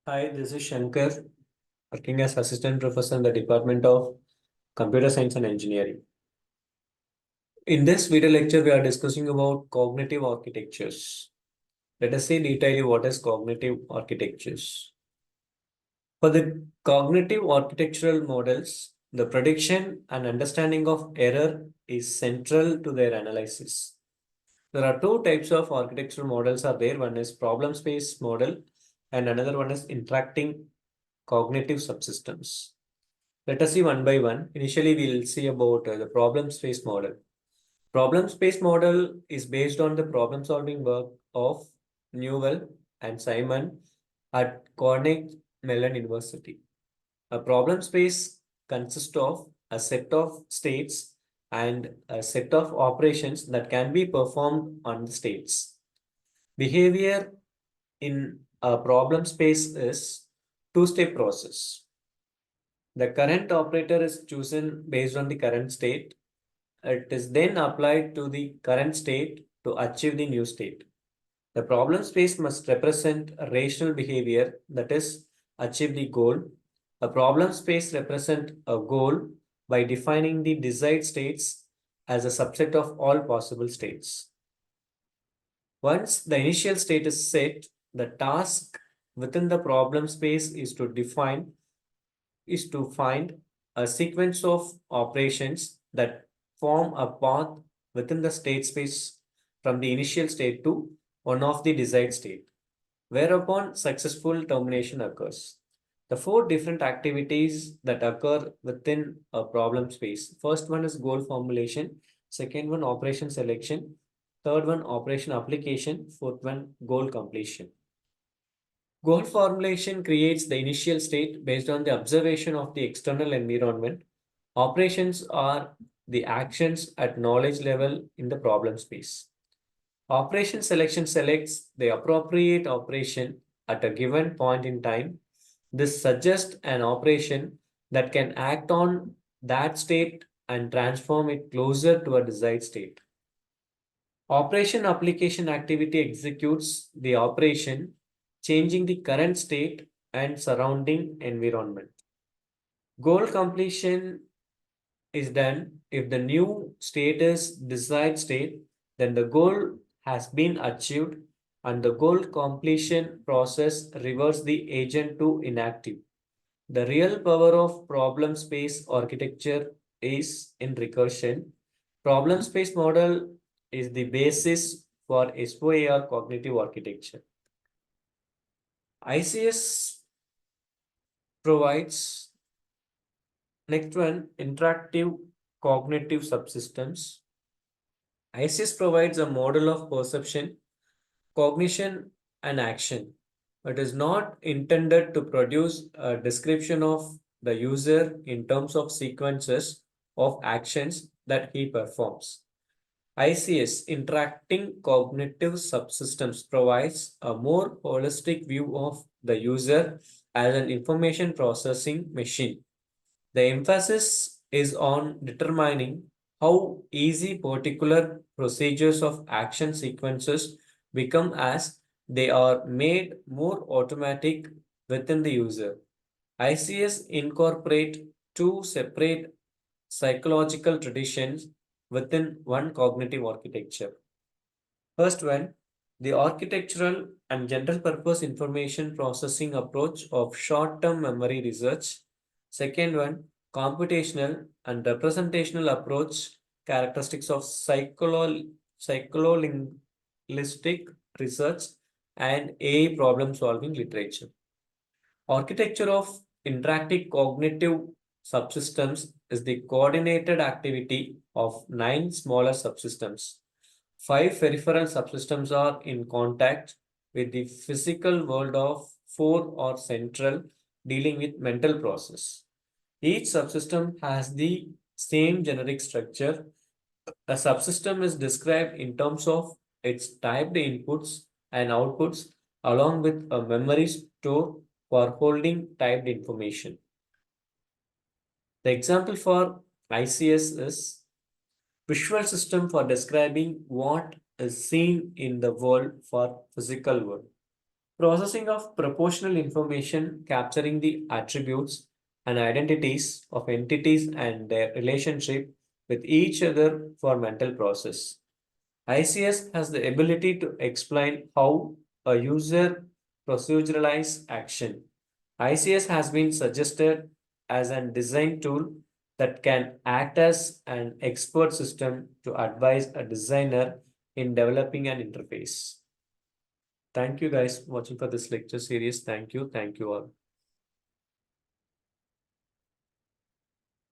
Hi, this is Shankar, working as Assistant Professor in the Department of Computer Science and Engineering. In this video lecture, we are discussing about cognitive architectures. Let us see detailing what is cognitive architectures. For the cognitive architectural models, the prediction and understanding of error is central to their analysis. There are two types of architectural models are there. One is problem space model and another one is interacting cognitive subsystems. Let us see one by one. Initially, we'll see about the problem space model. Problem space model is based on the problem solving work of Newell and Simon at Carnegie Mellon University. A problem space consists of a set of states and a set of operations that can be performed on the states. Behavior in a problem space is two-step process. The current operator is chosen based on the current state. It is then applied to the current state to achieve the new state. The problem space must represent a rational behavior, that is, achieve the goal. A problem space represents a goal by defining the desired states as a subset of all possible states. Once the initial state is set, the task within the problem space is to find a sequence of operations that form a path within the state space from the initial state to one of the desired state, whereupon successful termination occurs. The four different activities that occur within a problem space. First one is goal formulation, second one operation selection, third one operation application, fourth one goal completion. Goal formulation creates the initial state based on the observation of the external environment. Operations are the actions at knowledge level in the problem space. Operation selection selects the appropriate operation at a given point in time. This suggests an operation that can act on that state and transform it closer to a desired state. Operation application activity executes the operation, changing the current state and surrounding environment. Goal completion is done if the new state is desired state, then the goal has been achieved and the goal completion process reverts the agent to inactive. The real power of problem space architecture is in recursion. Problem space model is the basis for SOAR cognitive architecture. ICS provides next one interactive cognitive subsystems. ICS provides a model of perception, cognition, and action. It is not intended to produce a description of the user in terms of sequences of actions that he performs. ICS, Interacting Cognitive Subsystems, provides a more holistic view of the user as an information processing machine. The emphasis is on determining how easy particular procedures of action sequences become as they are made more automatic within the user. ICS incorporate two separate psychological traditions within one cognitive architecture. First one, the architectural and general purpose information processing approach of short-term memory research. Second one, computational and representational approach characteristics of psycholinguistic research and AI problem solving literature. Architecture of interactive cognitive subsystems is the coordinated activity of 9 smaller subsystems. 5 peripheral subsystems are in contact with the physical world of 4 are central, dealing with mental process. Each subsystem has the same generic structure. A subsystem is described in terms of its typed inputs and outputs along with a memory store for holding typed information. The example for ICS is visual system for describing what is seen in the world for physical world. Processing of proportional information capturing the attributes and identities of entities and their relationship with each other for mental process. ICS has the ability to explain how a user proceduralize action. ICS has been suggested as a design tool that can act as an expert system to advise a designer in developing an interface. Thank you guys watching for this lecture series. Thank you. Thank you all.